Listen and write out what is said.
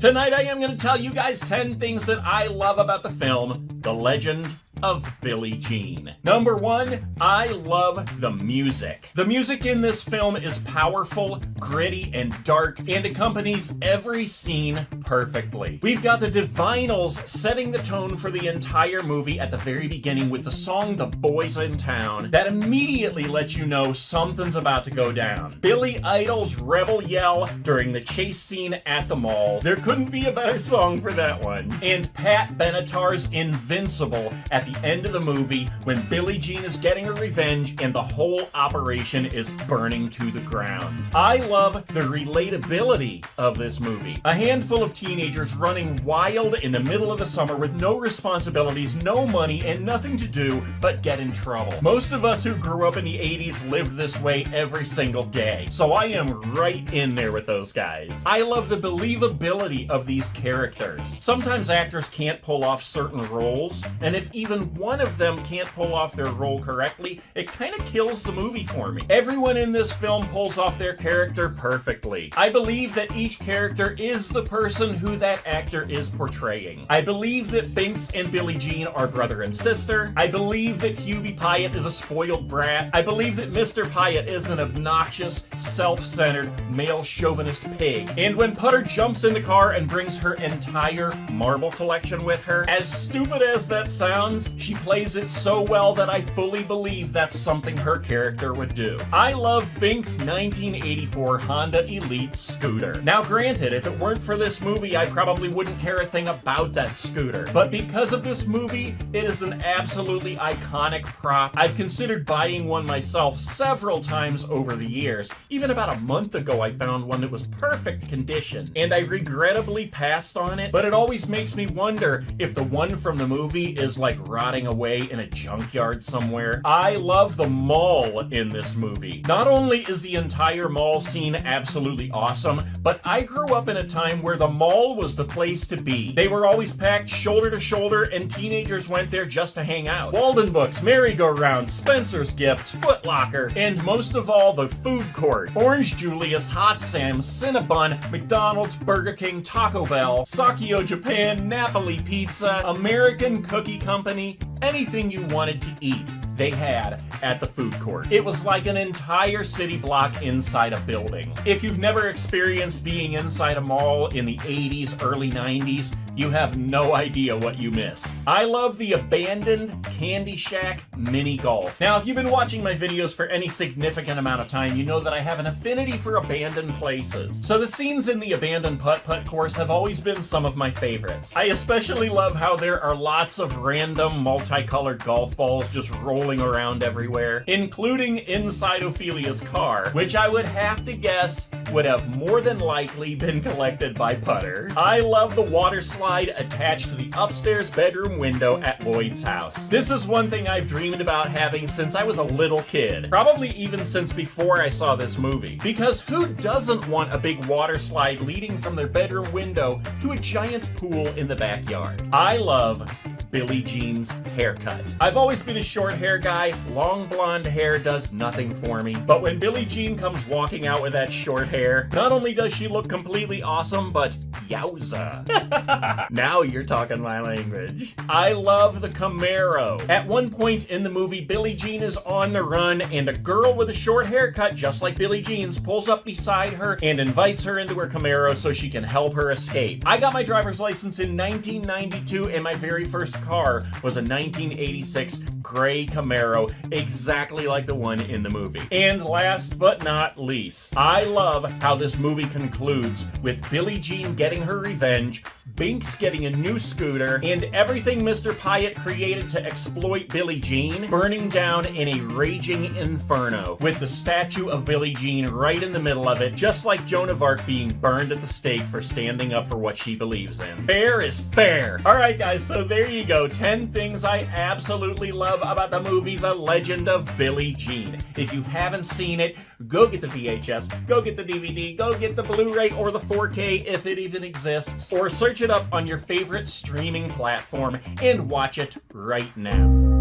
Tonight I am going to tell you guys 10 things that I love about the film, The Legend of Billie Jean. Number 1, I love the music. The music in this film is powerful, gritty, and dark, and accompanies every scene perfectly. We've got the Divinals setting the tone for the entire movie at the very beginning with the song The Boys in Town that immediately lets you know something's about to go down. Billy Idol's rebel yell during the chase scene at the mall. There couldn't be a better song for that one. And Pat Benatar's Invincible at the end of the movie when Billie Jean is getting her revenge and the whole operation is burning to the ground. I love the relatability of this movie. A handful of teenagers running wild in the middle of the summer with no responsibilities, no money, and nothing to do but get in trouble. Most of us who grew up in the 80s lived this way every single day, so I am right in there with those guys. I love the believability of these characters. Sometimes actors can't pull off certain roles, and if even one of them can't pull off their role correctly, it kind of kills the movie for me. Everyone in this film pulls off their character perfectly. I believe that each character is the person who that actor is portraying. I believe that Binks and Billie Jean are brother and sister. I believe that Hubie Pyatt is a spoiled brat. I believe that Mr. Pyatt is an obnoxious, self-centered, male chauvinist pig. And when Putter jumps in the car and brings her entire marble collection with her, as stupid as that sounds, she plays it so well that I fully believe that's something her character would do. I love Binks' 1984 Honda Elite scooter. Now granted, if it weren't for this movie, I probably wouldn't care a thing about that scooter. But because of this movie, it is an absolutely iconic prop. I've considered buying one myself several times over the years. Even about a month ago, I found one that was perfect condition, and I regrettably passed on it, but it always makes me wonder if the one from the movie is like rotting away in a junkyard somewhere. I love the mall in this movie. Not only is the entire mall scene absolutely awesome, but I grew up in a time where the mall was the place to be. They were always packed shoulder to shoulder, and teenagers went there just to hang out. Walden Books, Merry-Go-Round, Spencer's Gifts, Foot Locker, and most of all, the food court. Orange Julius, Hot Sam's, Cinnabon, McDonald's, Burger King, Taco Bell, Sakio Japan, Napoli Pizza, American Cookie Company, anything you wanted to eat, they had at the food court. It was like an entire city block inside a building. If you've never experienced being inside a mall in the 80s, early 90s, you have no idea what you missed. I love the abandoned Candy Shack mini golf. Now, if you've been watching my videos for any significant amount of time, you know that I have an affinity for abandoned places. So the scenes in the abandoned putt-putt course have always been some of my favorites. I especially love how there are lots of random multicolored golf balls just rolling around everywhere, including inside Ophelia's car, which I would have to guess would have more than likely been collected by Putter. I love the water slide attached to the upstairs bedroom window at Lloyd's house. This is one thing I've dreamed about having since I was a little kid, probably even since before I saw this movie. Because who doesn't want a big water slide leading from their bedroom window to a giant pool in the backyard? I love Billie Jean's haircut. I've always been a short hair guy. Long blonde hair does nothing for me. But when Billie Jean comes walking out with that short hair, not only does she look completely awesome, but yowza. Now you're talking my language. I love the Camaro. At one point in the movie, Billie Jean is on the run, and a girl with a short haircut, just like Billie Jean's, pulls up beside her and invites her into her Camaro so she can help her escape. I got my driver's license in 1992, and my very first car was a 1986 gray Camaro, exactly like the one in the movie. And last but not least, I love how this movie concludes with Billie Jean getting her revenge, Binks getting a new scooter, and everything Mr. Pyatt created to exploit Billie Jean burning down in a raging inferno, with the statue of Billie Jean right in the middle of it, just like Joan of Arc being burned at the stake for standing up for what she believes in. Fair is fair. Alright guys, so there you go. 10 things I absolutely love about the movie The Legend of Billie Jean. If you haven't seen it, go get the VHS, go get the DVD, go get the Blu-ray or the 4K if it even exists, or search it up on your favorite streaming platform and watch it right now.